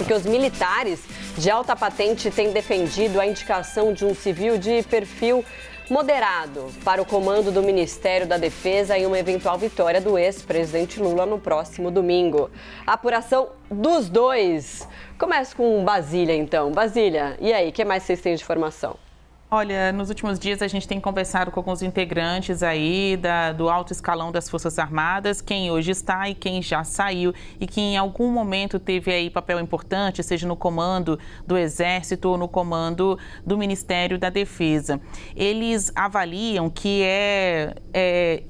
porque os militares de alta patente têm defendido a indicação de um civil de perfil moderado para o comando do Ministério da Defesa em uma eventual vitória do ex-presidente Lula no próximo domingo. A apuração dos dois. Começa com Basília, então. Basília, e aí, o que mais vocês têm de informação? Olha, nos últimos dias a gente tem conversado com alguns integrantes aí do alto escalão das Forças Armadas, quem hoje está e quem já saiu e que em algum momento teve aí papel importante, seja no comando do Exército ou no comando do Ministério da Defesa. Eles avaliam que é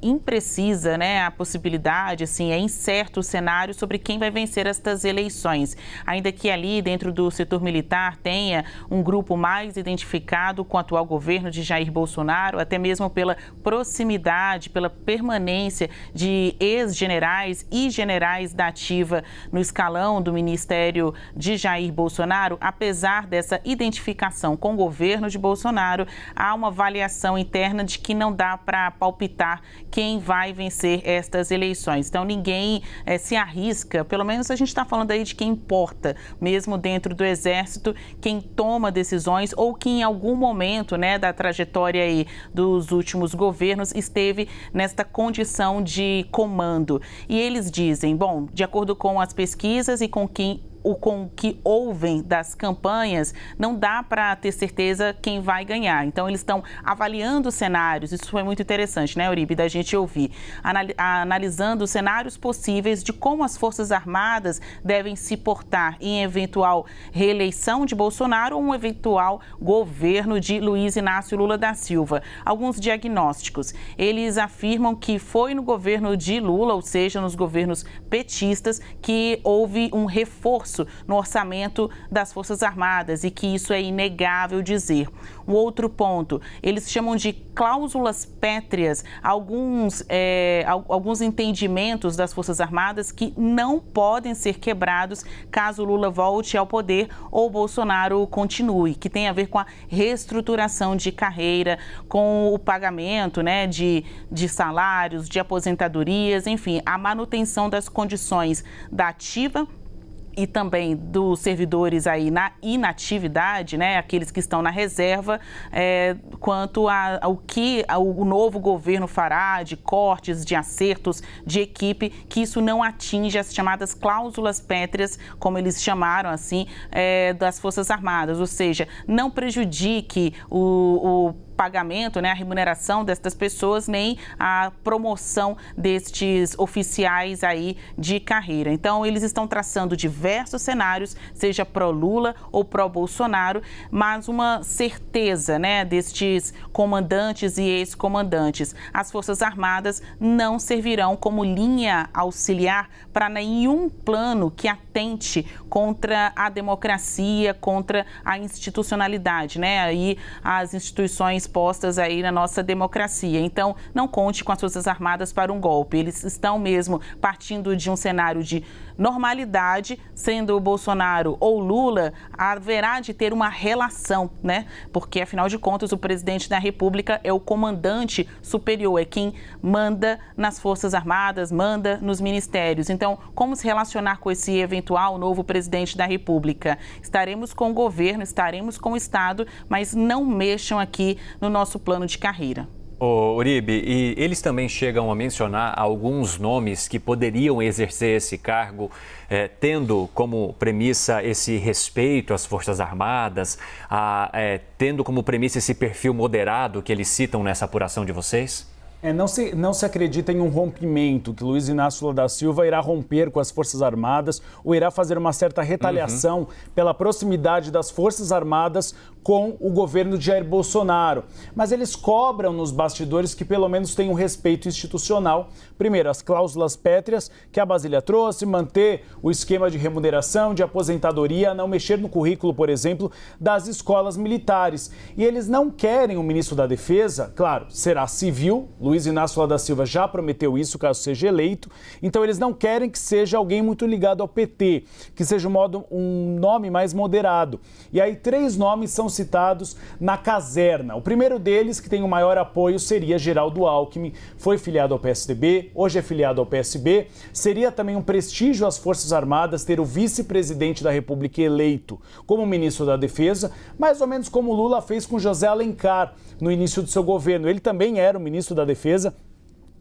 imprecisa, né, a possibilidade, assim, é incerto o cenário sobre quem vai vencer estas eleições, ainda que ali dentro do setor militar tenha um grupo mais identificado com a atual governo de Jair Bolsonaro, até mesmo pela proximidade, pela permanência de ex-generais e generais da ativa no escalão do Ministério de Jair Bolsonaro. Apesar dessa identificação com o governo de Bolsonaro, há uma avaliação interna de que não dá para palpitar quem vai vencer estas eleições. Então, ninguém se arrisca, pelo menos a gente está falando aí de quem importa, mesmo dentro do Exército, quem toma decisões ou que em algum momento, né, da trajetória aí dos últimos governos esteve nesta condição de comando. E eles dizem, bom, de acordo com as pesquisas e com o que ouvem das campanhas, não dá para ter certeza quem vai ganhar. Então, eles estão avaliando cenários, isso foi muito interessante, né, Uribe, da gente ouvir, analisando cenários possíveis de como as Forças Armadas devem se portar em eventual reeleição de Bolsonaro ou um eventual governo de Luiz Inácio Lula da Silva. Alguns diagnósticos, eles afirmam que foi no governo de Lula, ou seja, nos governos petistas, que houve um reforço no orçamento das Forças Armadas e que isso é inegável dizer. Um outro ponto, eles chamam de cláusulas pétreas, alguns entendimentos das Forças Armadas que não podem ser quebrados caso Lula volte ao poder ou Bolsonaro continue, que tem a ver com a reestruturação de carreira, com o pagamento, né, de salários, de aposentadorias, enfim, a manutenção das condições da ativa e também dos servidores aí na inatividade, né, aqueles que estão na reserva, quanto ao que o novo governo fará de cortes, de acertos, de equipe, que isso não atinja as chamadas cláusulas pétreas, como eles chamaram assim, das Forças Armadas, ou seja, não prejudique o pagamento, né, a remuneração destas pessoas, nem a promoção destes oficiais aí de carreira. Então, eles estão traçando diversos cenários, seja pró-Lula ou pró-Bolsonaro, mas uma certeza, né, destes comandantes e ex-comandantes. As Forças Armadas não servirão como linha auxiliar para nenhum plano que atente contra a democracia, contra a institucionalidade, né, aí as instituições postas aí na nossa democracia. Então, não conte com as Forças Armadas para um golpe. Eles estão mesmo partindo de um cenário de normalidade, sendo o Bolsonaro ou Lula, haverá de ter uma relação, né? Porque, afinal de contas, o presidente da República é o comandante superior, é quem manda nas Forças Armadas, manda nos ministérios. Então, como se relacionar com esse eventual novo presidente da República? Estaremos com o governo, estaremos com o Estado, mas não mexam aqui no nosso plano de carreira. Ô, Uribe, e eles também chegam a mencionar alguns nomes que poderiam exercer esse cargo, tendo como premissa esse respeito às Forças Armadas, tendo como premissa esse perfil moderado que eles citam nessa apuração de vocês? Não se acredita em um rompimento, que Luiz Inácio Lula da Silva irá romper com as Forças Armadas ou irá fazer uma certa retaliação pela proximidade das Forças Armadas com o governo de Jair Bolsonaro. Mas eles cobram nos bastidores que pelo menos tenham um respeito institucional. Primeiro, as cláusulas pétreas que a Basília trouxe, manter o esquema de remuneração, de aposentadoria, não mexer no currículo, por exemplo, das escolas militares. E eles não querem o ministro da Defesa, claro, será civil, Luiz Inácio Lula da Silva já prometeu isso, caso seja eleito. Então, eles não querem que seja alguém muito ligado ao PT, que seja um nome mais moderado. E aí, 3 nomes são citados na caserna. O primeiro deles, que tem o maior apoio, seria Geraldo Alckmin, foi filiado ao PSDB, hoje é filiado ao PSB. Seria também um prestígio às Forças Armadas ter o vice-presidente da República eleito como ministro da Defesa, mais ou menos como Lula fez com José Alencar no início do seu governo. Ele também era o ministro da Defesa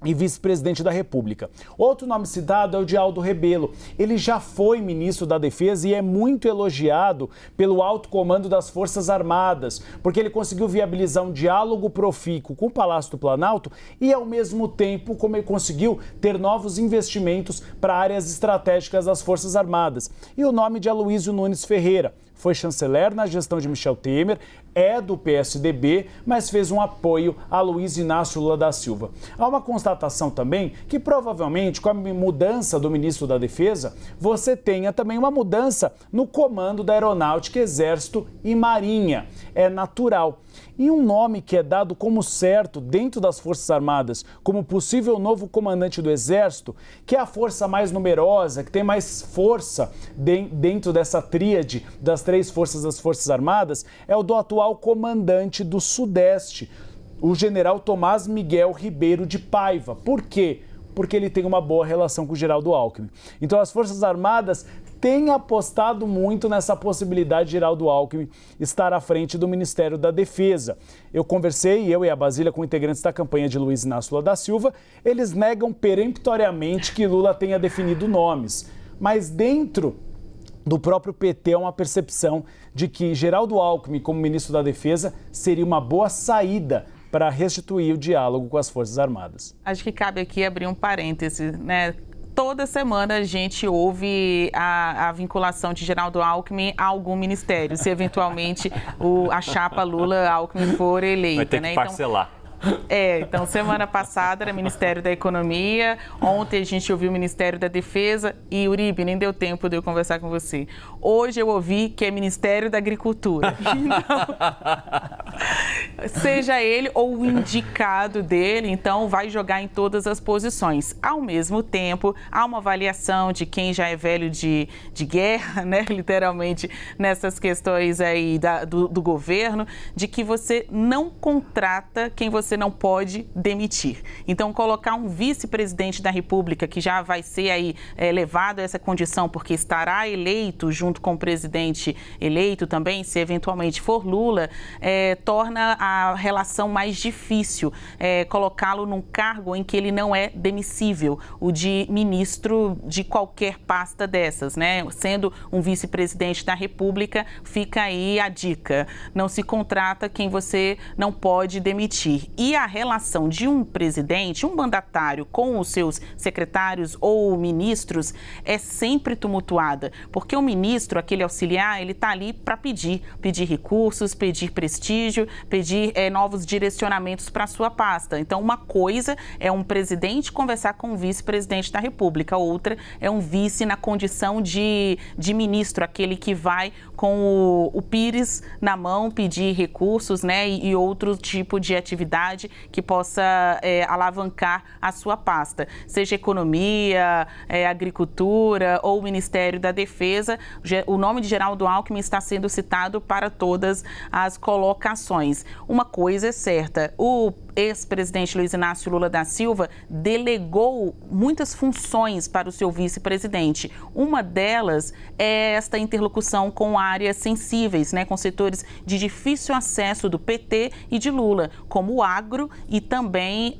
e vice-presidente da República. Outro nome citado é o de Aldo Rebelo. Ele já foi ministro da Defesa e é muito elogiado pelo alto comando das Forças Armadas, porque ele conseguiu viabilizar um diálogo profícuo com o Palácio do Planalto e, ao mesmo tempo, como ele conseguiu ter novos investimentos para áreas estratégicas das Forças Armadas. E o nome de Aloysio Nunes Ferreira. Foi chanceler na gestão de Michel Temer, é do PSDB, mas fez um apoio a Luiz Inácio Lula da Silva. Há uma constatação também que provavelmente com a mudança do ministro da Defesa, você tenha também uma mudança no comando da Aeronáutica, Exército e Marinha. É natural. E um nome que é dado como certo dentro das Forças Armadas, como possível novo comandante do Exército, que é a força mais numerosa, que tem mais força dentro dessa tríade das três forças das Forças Armadas, é o do atual comandante do Sudeste, o general Tomás Miguel Ribeiro de Paiva. Por quê? Porque ele tem uma boa relação com o Geraldo Alckmin. Então as Forças Armadas têm apostado muito nessa possibilidade de Geraldo Alckmin estar à frente do Ministério da Defesa. Eu e a Basília, com integrantes da campanha de Luiz Inácio Lula da Silva, eles negam peremptoriamente que Lula tenha definido nomes. Mas dentro do próprio PT há uma percepção de que Geraldo Alckmin, como ministro da Defesa, seria uma boa saída para restituir o diálogo com as Forças Armadas. Acho que cabe aqui abrir um parêntese, né? Toda semana a gente ouve a vinculação de Geraldo Alckmin a algum ministério, se eventualmente a chapa Lula-Alckmin for eleita. Vai ter que parcelar. Então semana passada era Ministério da Economia, ontem a gente ouviu o Ministério da Defesa e, Uribe, nem deu tempo de eu conversar com você. Hoje eu ouvi que é Ministério da Agricultura. Então, seja ele ou o indicado dele, então vai jogar em todas as posições. Ao mesmo tempo, há uma avaliação de quem já é velho de guerra, né, literalmente, nessas questões aí do governo, de que você não contrata quem você não pode demitir. Então, colocar um vice-presidente da República, que já vai ser aí levado a essa condição, porque estará eleito junto com o presidente eleito também, se eventualmente for Lula, torna a relação mais difícil, colocá-lo num cargo em que ele não é demissível, o de ministro de qualquer pasta dessas, né? Sendo um vice-presidente da República, fica aí a dica, não se contrata quem você não pode demitir. E a relação de um presidente, um mandatário com os seus secretários ou ministros é sempre tumultuada, porque o ministro, aquele auxiliar, ele está ali para pedir recursos, pedir prestígio, pedir novos direcionamentos para a sua pasta. Então, uma coisa é um presidente conversar com o vice-presidente da República, outra é um vice na condição de ministro, aquele que vai com o pires na mão pedir recursos, né, e outro tipo de atividade que possa alavancar a sua pasta, seja economia, agricultura ou Ministério da Defesa. O nome de Geraldo Alckmin está sendo citado para todas as colocações. Uma coisa é certa, o ex-presidente Luiz Inácio Lula da Silva delegou muitas funções para o seu vice-presidente. Uma delas é esta interlocução com áreas sensíveis, né, com setores de difícil acesso do PT e de Lula, como o agro e também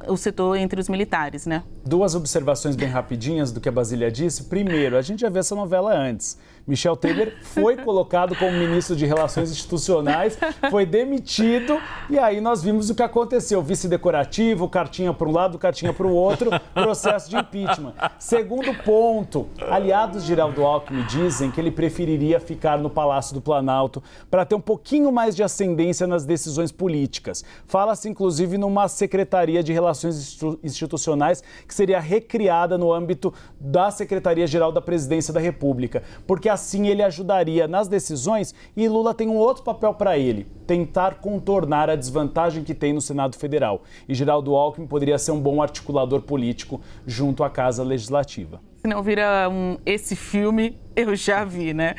o setor entre os militares, né? Duas observações bem rapidinhas do que a Basília disse. Primeiro, a gente já viu essa novela antes. Michel Temer foi colocado como ministro de Relações Institucionais, foi demitido e aí nós vimos o que aconteceu. Vice decorativo, cartinha para um lado, cartinha para o outro, processo de impeachment. Segundo ponto, aliados de Geraldo Alckmin dizem que ele preferiria ficar no Palácio do Planalto para ter um pouquinho mais de ascendência nas decisões políticas. Fala-se, inclusive, numa Secretaria de Relações Institucionais que seria recriada no âmbito da Secretaria-Geral da Presidência da República, porque assim ele ajudaria nas decisões e Lula tem um outro papel para ele, tentar contornar a desvantagem que tem no Senado Federal. E Geraldo Alckmin poderia ser um bom articulador político junto à Casa Legislativa. Se não vira esse filme, eu já vi, né?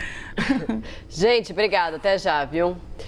Gente, obrigada. Até já, viu?